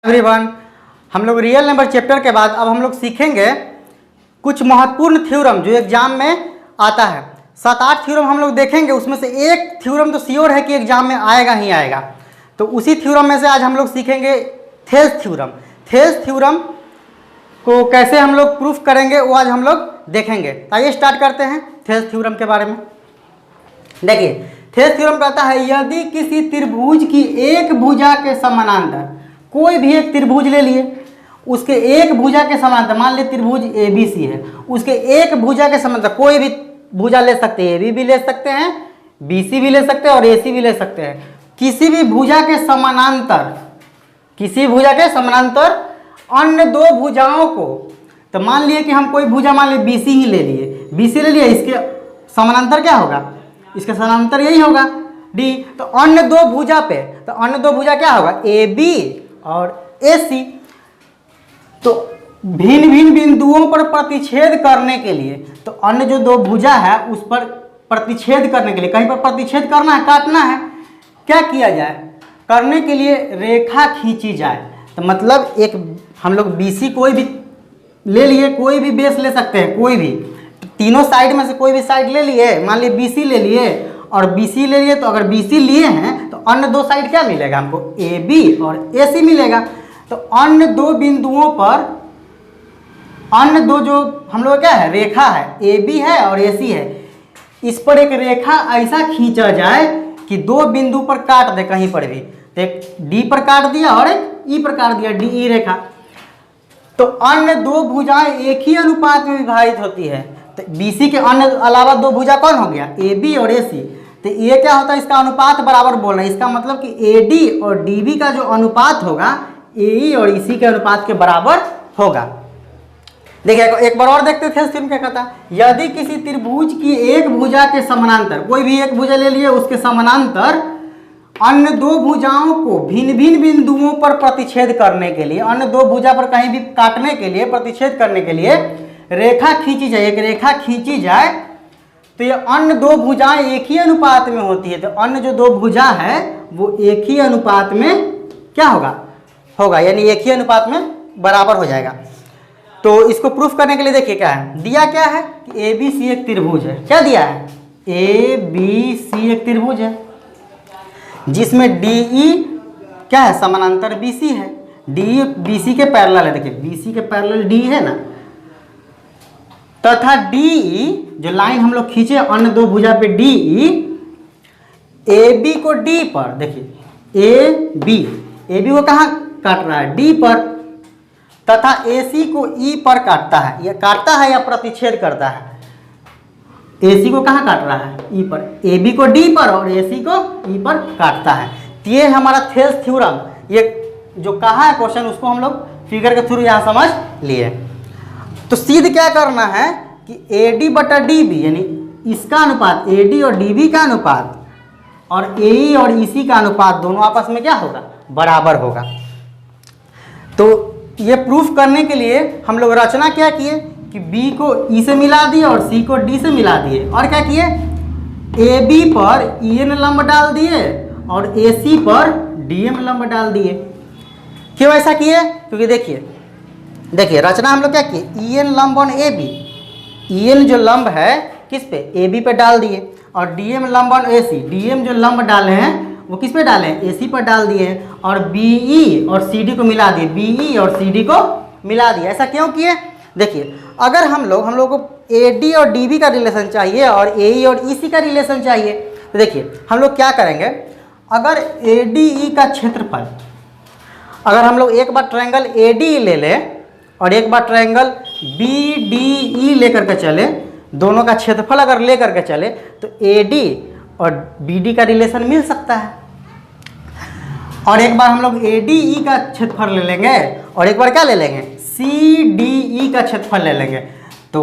Everyone, हम लोग real number chapter के बाद अब हम लोग सीखेंगे कुछ महत्वपूर्ण थ्योरम जो एग्जाम में आता है। 7-8 थ्योरम हम लोग देखेंगे, उसमें से एक थ्योरम तो श्योर है कि एग्जाम में आएगा ही आएगा। तो उसी थ्योरम में से आज हम लोग सीखेंगे थेल्स थ्योरम। थेल्स थ्योरम को कैसे हम लोग प्रूफ करेंगे वो आज हम लोग देखेंगे। आइए स्टार्ट करते हैं थेल्स थ्योरम के बारे में। देखिए, थेल्स थ्योरम कहता है यदि किसी त्रिभुज की एक भुजा के समानांतर कोई भी एक त्रिभुज ले लिए, उसके एक भुजा के समानांतर, मान लीजिए त्रिभुज ABC है, उसके एक भुजा के समानांतर कोई भी भुजा ले सकते हैं, AB भी ले सकते हैं, BC भी ले सकते हैं और AC भी ले सकते हैं। किसी भी भुजा के समानांतर, किसी भुजा के समानांतर अन्य दो भुजाओं को, तो मान लिए कि हम कोई भुजा मान लीजिए BC ही ले लिए, BC ले लिए, इसके समानांतर क्या होगा, इसके समानांतर यही होगा D। तो अन्य दो भुजा पे, तो अन्य दो भुजा क्या होगा, AB और AC। तो भिन्न भिन्न बिंदुओं पर प्रतिच्छेद करने के लिए, तो अन्य जो दो भुजा है उस पर प्रतिच्छेद करने के लिए, कहीं पर प्रतिच्छेद करना है, काटना है, क्या किया जाए, करने के लिए रेखा खींची जाए। तो मतलब एक हम लोग BC कोई भी ले लिए, कोई भी बेस ले सकते हैं, कोई भी तीनों साइड में से कोई भी साइड ले लिए, मान लीजिए BC ले लिए और BC ले लिए, तो अगर BC लिए हैं तो अन्य दो साइड क्या मिलेगा हमको, AB और AC मिलेगा। तो अन्य दो बिंदुओं पर, अन्य दो जो हम लोग क्या है, रेखा है, AB है और AC है, इस पर एक रेखा ऐसा खींचा जाए कि दो बिंदु पर काट दे कहीं पर भी। तो एक D पर काट दिया और एक E पर काट दिया, DE रेखा। तो अन्य दो भुजाएं एक ही अनुपात में विभाजित होती है। तो BC के अन्य अलावा दो भुजा कौन हो गया, AB और AC। तो ये क्या होता है, इसका अनुपात बराबर बोल रहे हैं, इसका मतलब कि AD और DB का जो अनुपात होगा AE और EC के अनुपात के बराबर होगा। देखिए एक बार और देखते थे क्या कहता है, यदि किसी त्रिभुज की एक भुजा के समानांतर, कोई भी एक भुजा ले लिए, उसके समानांतर अन्य दो भुजाओं को भिन्न भिन्न बिंदुओं पर प्रतिच्छेद करने के लिए, अन्य दो भुजा पर कहीं भी काटने के लिए, प्रतिच्छेद करने के लिए रेखा खींची जाए, एक रेखा खींची जाए, तो ये अन्य दो भुजाएं एक ही अनुपात में होती है। तो अन्य जो दो भुजा है वो एक ही अनुपात में क्या होगा, यानी एक ही अनुपात में बराबर हो जाएगा। तो इसको प्रूफ करने के लिए देखिए क्या है, दिया क्या है कि ABC एक त्रिभुज है। क्या दिया है, ABC एक त्रिभुज है जिसमें DE क्या है, समानांतर BC है, DE BC के पैरेलल है। देखिए BC के पैरेलल D है ना, तथा DE जो लाइन हम लोग खींचे अन्य दो भुजा पे DE, AB को D पर, देखिए AB को कहाँ काट रहा है, D पर, तथा AC को E पर काटता है, या काटता है या प्रतिच्छेद करता है। AC को कहाँ काट रहा है, E पर, AB को D पर और AC को E पर काटता है। तो ये हमारा थेल्स थ्योरम, ये जो कहा है क्वेश्चन उसको हम लोग फिगर के थ्रू यहाँ समझ लिए। तो सिद्ध क्या करना है कि AD बटा DB, यानी इसका अनुपात AD और DB का अनुपात और AE और EC का अनुपात दोनों आपस में क्या होगा, बराबर होगा। तो ये प्रूफ करने के लिए हम लोग रचना क्या किए कि B को E से मिला दिए और C को D से मिला दिए, और क्या किए, AB पर EN लंब डाल दिए और AC पर DM लंब डाल दिए। क्यों ऐसा किए, क्योंकि देखिए रचना हम लोग क्या किए, EN लंब ऑन AB, EN जो लंब है किस पे, AB पे डाल दिए, और DM लंब ऑन AC, DM जो लंब डाले हैं वो किस पे डाले हैं, AC पर डाल दिए, और BE और CD को मिला दिए, BE और CD को मिला दिया। ऐसा क्यों किए, देखिए अगर हम लोग को AD और DB का रिलेशन चाहिए और AE और EC का रिलेशन चाहिए, तो देखिए हम लोग क्या करेंगे, अगर ADE का क्षेत्रफल, अगर हम लोग एक बार ट्रायंगल ADE ले लें और एक बार ट्रायंगल BDE लेकर के चले, दोनों का क्षेत्रफल अगर लेकर के चले, तो AD और BD का रिलेशन मिल सकता है। और एक बार हम लोग ADE का क्षेत्रफल ले लेंगे और एक बार क्या ले लेंगे, CDE का क्षेत्रफल ले लेंगे, तो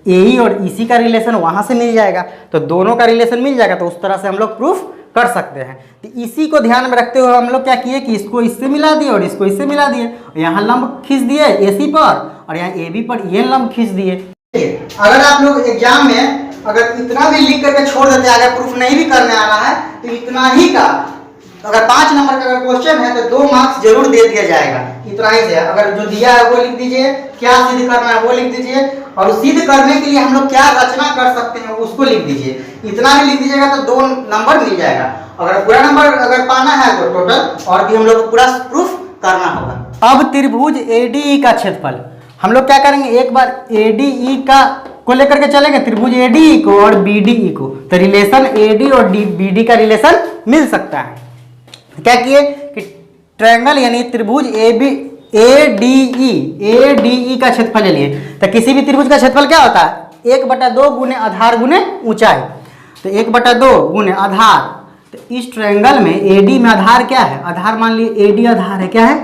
AE और EC का रिलेशन वहाँ से मिल जाएगा। तो दोनों का रिलेशन मिल जाएगा, तो उस तरह से हम लोग प्रूफ कर सकते हैं। तो इसी को ध्यान में रखते हुए हम लोग क्या किए कि इसको इससे मिला दिए और इसको इससे मिला दिए, यहाँ लंब खींच दिए AC पर और यहाँ AB पर ये लंब खींच दिए। अगर आप लोग एग्जाम में अगर इतना भी लिख करके छोड़ देते, अगर प्रूफ नहीं भी करने आ रहा है, तो इतना ही का तो अगर 5 नंबर का अगर क्वेश्चन है तो 2 मार्क्स जरूर दे दिया जाएगा। इतना ही से अगर जो दिया है वो लिख दीजिए, क्या सिद्ध करना है वो लिख दीजिए, और सिद्ध करने के लिए हम लोग क्या रचना कर सकते हैं उसको लिख दीजिए। इतना भी लिख दीजिएगा तो 2 नंबर मिल जाएगा। अगर पूरा नंबर अगर पाना है तो टोटल और भी हम लोग को पूरा प्रूफ करना होगा। अब त्रिभुज ADE का क्षेत्रफल हम लोग क्या करेंगे, एक बार ADE का को लेकर के चलेंगे, त्रिभुज ADE को और BDE को, तो रिलेशन AD और BD का रिलेशन मिल सकता है। क्या किए कि ट्रायंगल यानी त्रिभुज ADE का क्षेत्रफल ले लिए। तो किसी भी त्रिभुज का क्षेत्रफल क्या होता है, 1/2 गुने आधार गुने ऊंचाई। तो 1/2 गुने आधार, तो इस ट्रायंगल में AD में आधार क्या है, आधार मान लिए AD आधार है, क्या है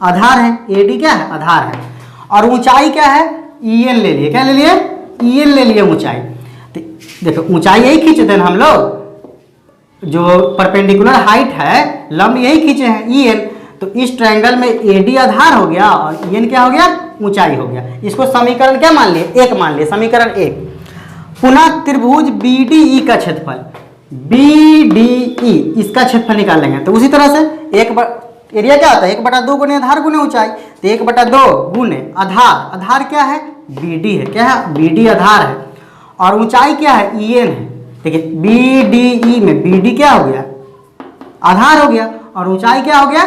आधार है, AD क्या है आधार है, और ऊंचाई क्या है EN ले लिए, क्या ले लिए EN ले लिए ऊंचाई। तो देखो ऊंचाई यही खींचते हैं हम लोग, जो परपेंडिकुलर हाइट है लंब यही खींचे हैं EN। तो इस ट्रायंगल में AD आधार हो गया और EN क्या हो गया ऊंचाई हो गया। इसको समीकरण क्या मान लिए 1 मान लिए, समीकरण 1। पुनः त्रिभुज BDE का क्षेत्रफल, BDE इसका क्षेत्रफल निकाल लेंगे। तो उसी तरह से एरिया क्या होता है 1/2 गुने आधार गुने ऊंचाई। तो 1/2 गुने आधार, आधार क्या है BD है, क्या है BD आधार है, और ऊंचाई क्या है EN है। देखिए BDE में BD क्या हो गया आधार हो गया, और ऊंचाई क्या हो गया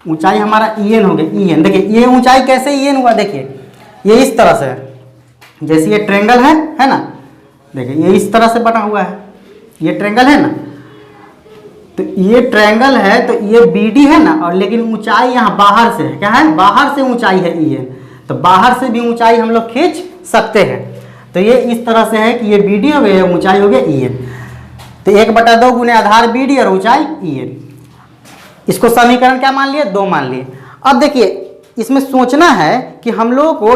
ऊंचाई हमारा EN हो गया EN। देखिए ये ऊंचाई कैसे EN हुआ, देखिए ये इस तरह से है, जैसे ये ट्रायंगल है ना, देखिए ये इस तरह से बना हुआ है, ये ट्रायंगल है ना, तो ये ट्रायंगल है, तो ये BD है ना, और लेकिन ऊंचाई यहाँ बाहर से है, क्या है बाहर से ऊंचाई है EN। तो बाहर से भी ऊंचाई हम लोग खींच सकते हैं। तो ये इस तरह से है कि ये BD हो गया, ऊंचाई हो गया EN। तो 1/2 गुने आधार BD और ऊंचाई EN, इसको समीकरण क्या मान लिए 2 मान लिए। अब देखिए इसमें सोचना है कि हम लोग को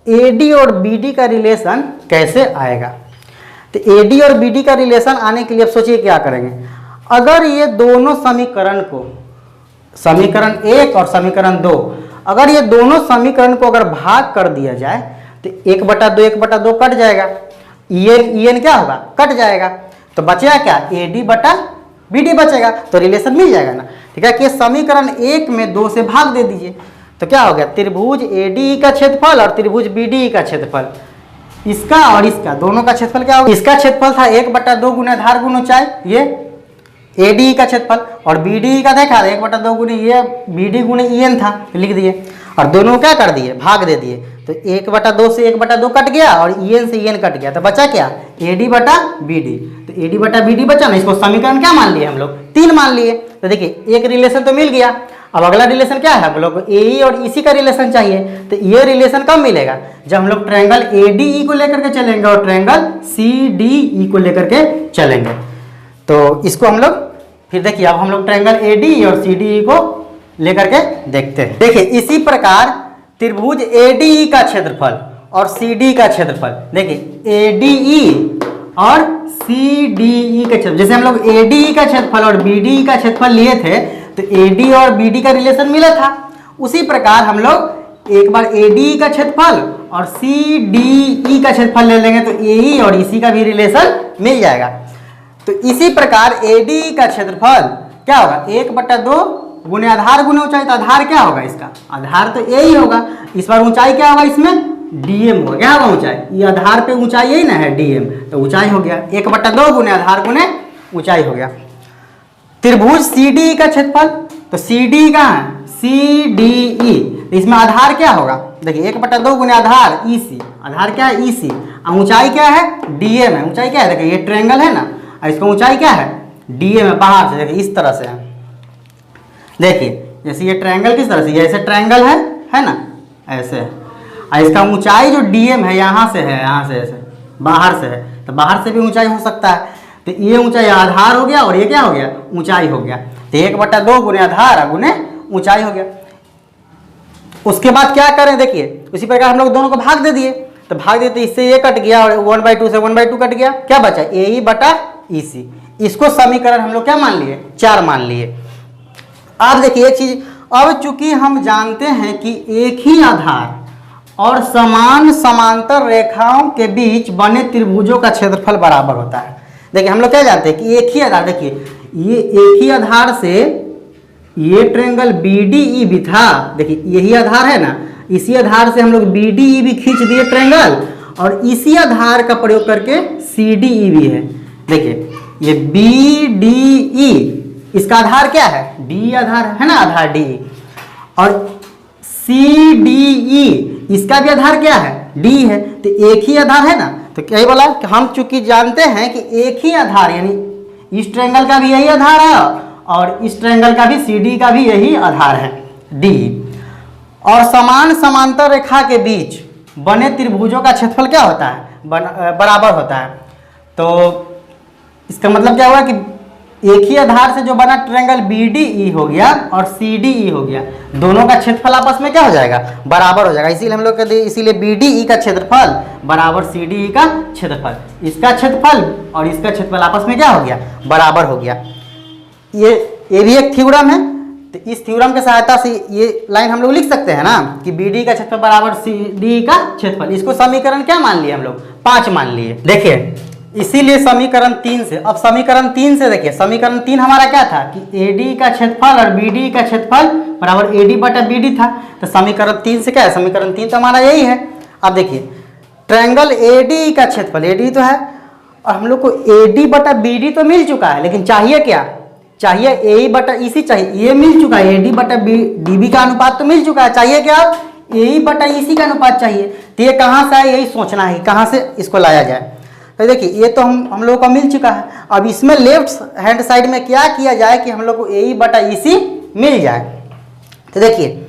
AD और BD का रिलेशन कैसे आएगा। तो AD और BD का रिलेशन आने के लिए अब सोचिए क्या करेंगे। अगर ये दोनों समीकरण को, समीकरण 1 और समीकरण 2, अगर ये दोनों समीकरण को अगर भाग कर दिया जाए तो 1/2 कट जाएगा, EN क्या होगा कट जाएगा, तो बचेगा क्या AD/BD बचेगा, तो रिलेशन मिल जाएगा ना। ठीक है कि समीकरण 1 में 2 से भाग दे दीजिए, तो क्या हो गया त्रिभुज ADE का क्षेत्रफल और त्रिभुज BDE का क्षेत्रफल, इसका और इसका दोनों का क्षेत्रफल क्या होगा, इसका क्षेत्रफल था 1/2 गुने आधार गुने ऊंचाई, ये ADE का क्षेत्रफल, और BDE का देखा 1/2 गुने ये BD गुने EN था, तो लिख दिए, और दोनों क्या कर दिए भाग दे दिए। तो 1/2 से 1/2 कट गया और EN से EN कट गया, तो बचा क्या AD/BD। तो AD/BD बचा ना, इसको समीकरण क्या मान लिए हम लोग 3 मान लिए। तो देखिए एक रिलेशन तो मिल गया, अब अगला रिलेशन क्या है हम लोग को AE और EC का रिलेशन चाहिए। तो ये रिलेशन कब मिलेगा, जब हम लोग ट्रायंगल ADE को लेकर के चलेंगे और ट्रायंगल CDE को लेकर के चलेंगे। तो इसको हम लोग फिर देखिए, अब हम लोग ट्रायंगल ADE और CDE को लेकर के देखते हैं। देखिए इसी प्रकार त्रिभुज ADE का क्षेत्रफल और CD का क्षेत्रफल, देखिए ADE और CDE का क्षेत्रफल, जैसे हम लोग ADE का क्षेत्रफल और BDE का क्षेत्रफल लिए थे तो AD और BD का रिलेशन मिला था। उसी प्रकार हम लोग एक बार ADE का क्षेत्रफल और CDE का क्षेत्रफल ले लेंगे तो AE और EC का भी रिलेशन मिल जाएगा। तो इसी प्रकार ADE का क्षेत्रफल क्या होगा 1/2 गुने आधार गुने ऊंचाई, तो आधार क्या होगा इसका आधार तो यही होगा, इस बार ऊंचाई क्या होगा इसमें DM होगा, क्या होगा ऊंचाई, ये आधार पे ऊंचाई यही ना है DM, तो ऊंचाई हो गया 1/2 गुने आधार गुने ऊंचाई हो गया। त्रिभुज CDE का क्षेत्रफल, तो CDE कहाँ है CDE, तो इसमें आधार क्या होगा देखिए 1/2 गुने आधार EC, आधार क्या है EC, ऊंचाई क्या है DM है, ऊंचाई क्या है देखिए ये ट्रायंगल है ना, इसका ऊंचाई क्या है DM है, बाहर से देखिए इस तरह से है। देखिए जैसे ये ट्रायंगल किस तरह से, ऐसे ट्रायंगल है ना ऐसे, और इसका ऊंचाई जो DM है यहाँ से है, यहाँ से ऐसे बाहर से है, तो बाहर से भी ऊंचाई हो सकता है। तो ये ऊंचाई आधार हो गया और ये क्या हो गया ऊंचाई हो गया, तो 1/2 गुने आधार गुने ऊंचाई हो गया। उसके बाद क्या करें देखिए उसी प्रकार हम लोग दोनों को भाग दे दिए, तो भाग देते इससे ये कट गया और 1/2 से 1/2 कट गया, क्या बचा AE/EC। इसको समीकरण हम लोग क्या मान लिए 4 मान लिए। अब देखिए एक चीज, अब चूंकि हम जानते हैं कि एक ही आधार और समान समांतर रेखाओं के बीच बने त्रिभुजों का क्षेत्रफल बराबर होता है। देखिए हम लोग क्या जानते हैं कि एक ही आधार, देखिए ये एक ही आधार से ये ट्रायंगल BDE भी था, देखिए यही आधार है ना, इसी आधार से हम लोग BDE भी खींच दिए ट्रायंगल, और इसी आधार का प्रयोग करके CDE भी है। देखिए ये BDE, इसका आधार क्या है? D आधार है ना, आधार D, और CDE इसका भी आधार क्या है? D है। तो एक ही आधार है ना, तो क्या बोला कि हम चूंकि जानते हैं कि एक ही आधार, यानी इस ट्रायंगल का भी यही आधार है और इस ट्रायंगल का भी CD का भी यही आधार है D, और समान समांतर रेखा के बीच बने त्रिभुजों का क्षेत्रफल क्या होता है? बराबर होता है। तो इसका मतलब क्या हुआ कि एक ही आधार से जो बना ट्रायंगल BDE हो गया और CDE हो गया, दोनों का क्षेत्रफल आपस में क्या हो जाएगा? बराबर हो जाएगा। इसीलिए हम लोग कहते हैं, इसीलिए BDE का क्षेत्रफल बराबर CDE का क्षेत्रफल, इसका क्षेत्रफल और इसका क्षेत्रफल आपस में क्या हो गया? बराबर हो गया। ये भी एक थ्योरम है। तो इस थ्योरम के सहायता से ये लाइन हम लोग लिख सकते हैं ना कि BD का क्षेत्रफल बराबर CD का क्षेत्रफल। इसको समीकरण क्या मान लिए हम लोग? 5 मान लिए। देखिए इसीलिए समीकरण 3 से, अब समीकरण 3 से देखिए, समीकरण 3 हमारा क्या था कि AD का क्षेत्रफल और BD का क्षेत्रफल बराबर AD बटा BD था। तो समीकरण 3 से क्या है? समीकरण 3 तो हमारा यही है। अब देखिए ट्रायंगल AD का क्षेत्रफल, AD तो है, और हम लोग को AD बटा BD तो मिल चुका है, लेकिन चाहिए क्या? चाहिए AE बटा EC चाहिए, ये मिल चुका है। AD बटा DB का अनुपात तो मिल चुका है, चाहिए क्या? AE बटा EC का अनुपात चाहिए। तो ये कहाँ से आए, यही सोचना है कहाँ से इसको लाया जाए। तो देखिए ये तो हम लोगों का मिल चुका है। अब इसमें लेफ्ट हैंड साइड में क्या किया जाए कि हम लोग को AE बटा EC मिल जाए। तो देखिए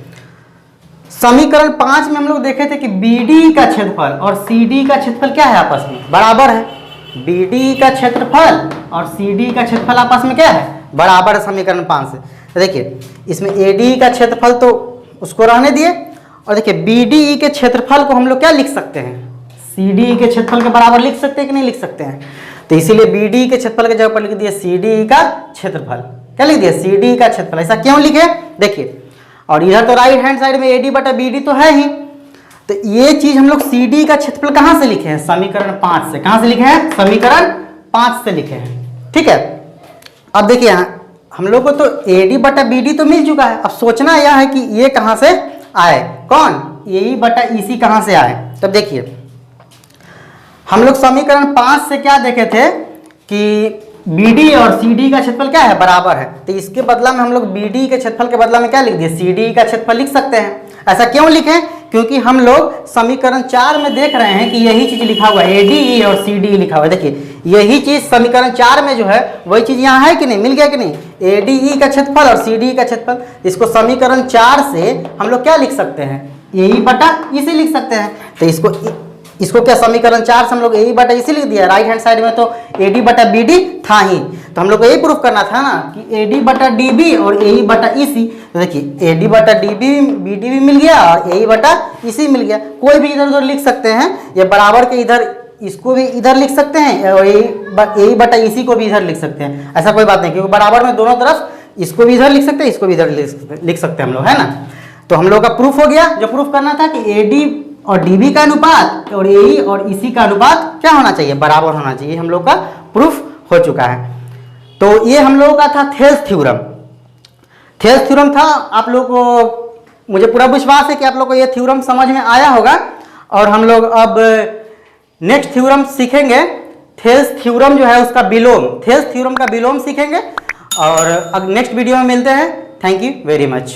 समीकरण 5 में हम लोग देखे थे कि BD का क्षेत्रफल और CD का क्षेत्रफल क्या है? आपस में बराबर है। BD का क्षेत्रफल और CD का क्षेत्रफल आपस में क्या है? बराबर है, समीकरण 5 से। तो देखिए इसमें AD का क्षेत्रफल तो उसको रहने दिए, और देखिए BDE के क्षेत्रफल को हम लोग क्या लिख सकते हैं? CD के क्षेत्रफल के बराबर लिख सकते हैं कि नहीं लिख सकते हैं? तो इसीलिए BD के क्षेत्रफल के जगह पर लिख दिए CD का क्षेत्रफल। क्या लिख दिया? CD का क्षेत्रफल। ऐसा क्यों लिखे? देखिए, और इधर तो राइट हैंड साइड में AD बटा BD तो है ही, तो ये चीज हम लोग CD का क्षेत्रफल कहाँ से लिखे हैं? समीकरण 5 से। कहाँ से लिखे हैं? समीकरण 5 से लिखे हैं। ठीक है। अब देखिए हम लोग को तो AD बटा BD तो मिल चुका है। अब सोचना यह है कि ये कहाँ से आए? कौन? AE बटा EC कहाँ से आए? तब देखिए हम लोग समीकरण 5 से क्या देखे थे कि BD और CD का क्षेत्रफल क्या है? बराबर है। तो इसके बदला में हम लोग BD के क्षेत्रफल के बदला में क्या लिख दिए? CD का क्षेत्रफल लिख सकते हैं। ऐसा क्यों लिखें? क्योंकि हम लोग समीकरण 4 में देख रहे हैं कि यही चीज लिखा हुआ है, ADE और CDE लिखा हुआ है। देखिए यही चीज समीकरण 4 में जो है वही चीज यहाँ है कि नहीं? मिल गया कि नहीं? ADE का क्षेत्रफल और CDE का क्षेत्रफल। इसको समीकरण 4 से हम लोग क्या लिख सकते हैं? AE बटा EC लिख सकते हैं। तो इसको क्या समीकरण 4 से हम लोग AE बटा EC लिख दिया। राइट हैंड साइड में तो AD बटा BD था ही, तो हम लोग को यही प्रूफ करना था ना कि AD बटा DB और AE बटा EC। तो देखिए AD बटा DB BD भी मिल गया और AE बटा EC मिल गया। कोई भी इधर उधर लिख सकते हैं, ये बराबर के इधर इसको भी इधर लिख सकते हैं और AE बटा EC को भी इधर लिख सकते हैं। ऐसा कोई बात नहीं, क्योंकि बराबर में दोनों तरफ इसको भी इधर लिख सकते हैं, इसको भी इधर लिख सकते हैं हम लोग, है ना। तो हम लोग का प्रूफ हो गया। जो प्रूफ करना था कि AD और DB का अनुपात और AE और EC का अनुपात क्या होना चाहिए? बराबर होना चाहिए। हम लोग का प्रूफ हो चुका है। तो ये हम लोगों का था थेल्स थ्योरम। थेल्स थ्योरम था। आप लोग को, मुझे पूरा विश्वास है कि आप लोग को ये थ्योरम समझ में आया होगा। और हम लोग अब नेक्स्ट थ्योरम सीखेंगे। थेल्स थ्योरम जो है उसका विलोम, थेल्स थ्योरम का विलोम सीखेंगे। और अब नेक्स्ट वीडियो में मिलते हैं। Thank you very much.